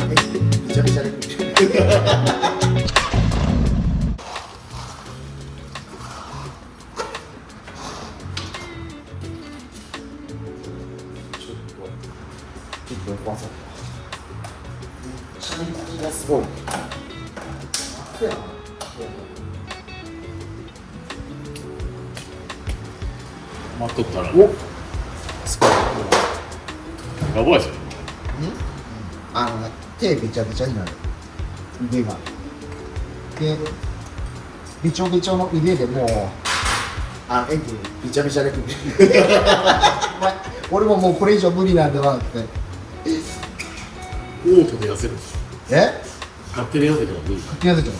めちゃめちゃレベル。ちょっとわざと。シャインがすごい。待っとったらお、スパイやばいじ手べちゃべちゃになる。腕が。で、べちょべちょの腕でもう、エンジンびちゃびちゃでくる。俺ももうこれ以上無理なんだなって。ゃん。オートで痩せる。え？勝手に痩せてもいい。勝手に痩せちゃう。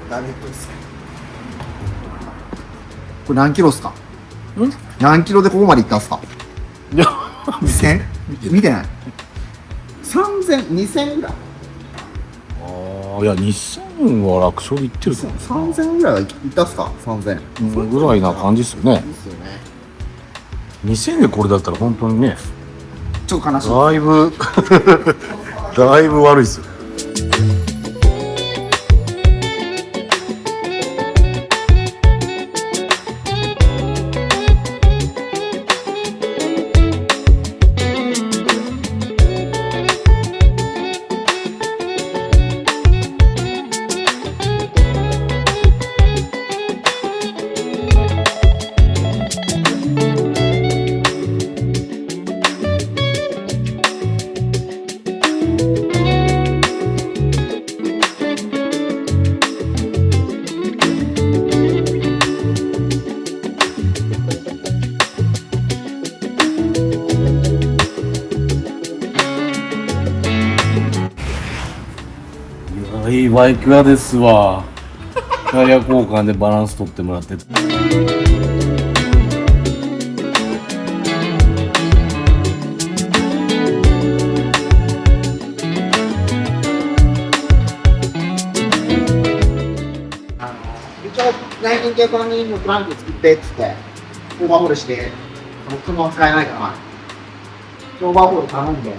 ダメですか。これ何キロっすか？何キロでここまで行ったんすか？いや、 2000？見てない。3000、2000ぐらい。いや、2000は楽勝いってるかな。 3000ぐらいは行ったっすか？3000。ぐらいな感じですよね。ですよね。2000でこれだったら本当にね、ちょっと悲しい。だいぶだいぶ悪いですよ。いいバイク屋ですわ。タイヤ交換でバランス取ってもらって。一応内勤系さんにもトランク作ってっつってオーバーホールして車は使えないからオーバーホール頼んで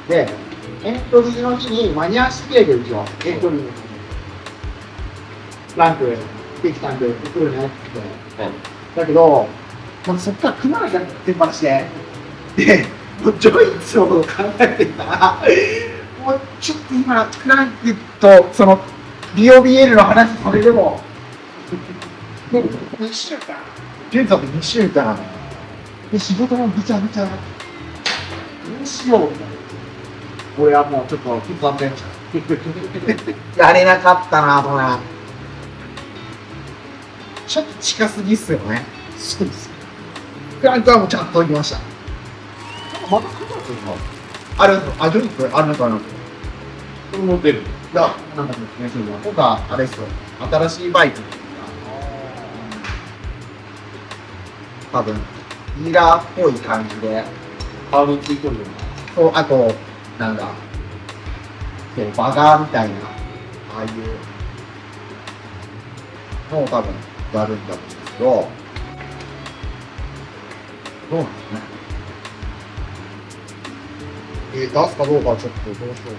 でエントリーの日に間に合わせてるんですよ。エントリーの日にトランクできたんで送るねってだけどそっから熊が手放してでもうジョイツのことを考えてたらもうちょっと今クランクとそのBOBL の話それでもで2週間現在で2週間で仕事もぐちゃぐちゃどうしようみたいな俺はもうちょっと残念やれなかったなとねちょっと近すぎっすよねそうですクランクはもうちゃんと行きましたまた9月のあるあジョニックあるのかなこれ乗ってる。いや、なんかですね、それは。今回、あれですよ。新しいバイク。多分、ディーラーっぽい感じで。カードついてるよそう、あと、なんだ。そう、バガーみたいな、ああいうのを多分、やるんだと思うんですけど、どうなんですね。出すかどうかはちょっとどうしようかな。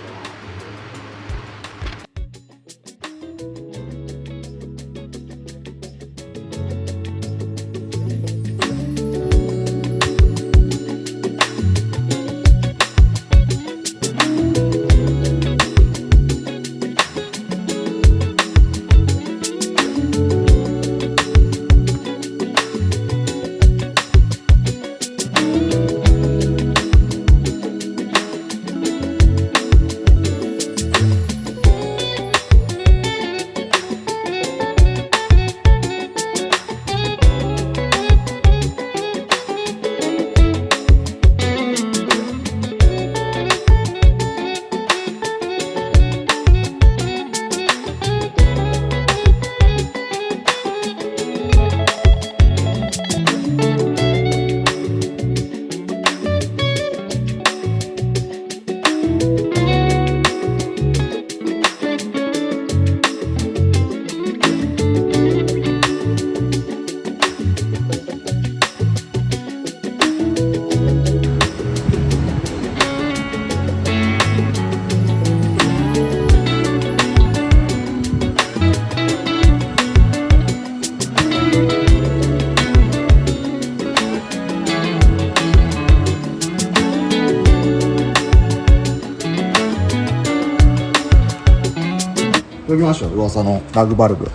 呼びましょう、噂のラグバルブ。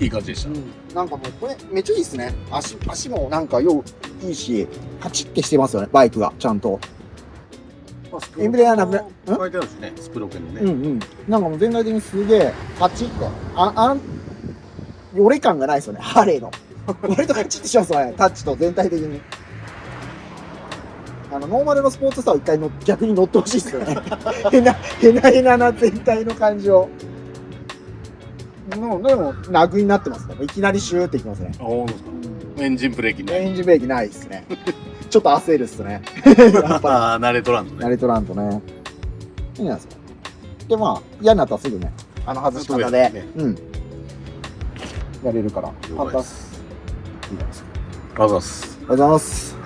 いい感じでした。なんかもうこれめっちゃいいですね。足もなんかいいし、カチッてしてますよね、バイクがちゃんと。エンブレアなくな書いてあるしね、スプロケンのね。なんかもう全体的にすげえカチッて、よれ感がないですよね、ハーレーの。割とカチッてしますよね、タッチと全体的に。ノーマルのスポーツスターを一回逆に乗ってほしいですよね。へなな全体の感じを。でも、ラグになってますね。いきなりシューっていきますね。あ、ほんとですか。エンジンブレーキね。エンジンブレーキないですね。ちょっと焦るっすね。やっぱ慣れとらんとね。慣れとらんとね。いいんですか。で、まあ、嫌になったらすぐね、外し方で、ねやれるから。了解です。いいですか。あざっす。ありがとうございます。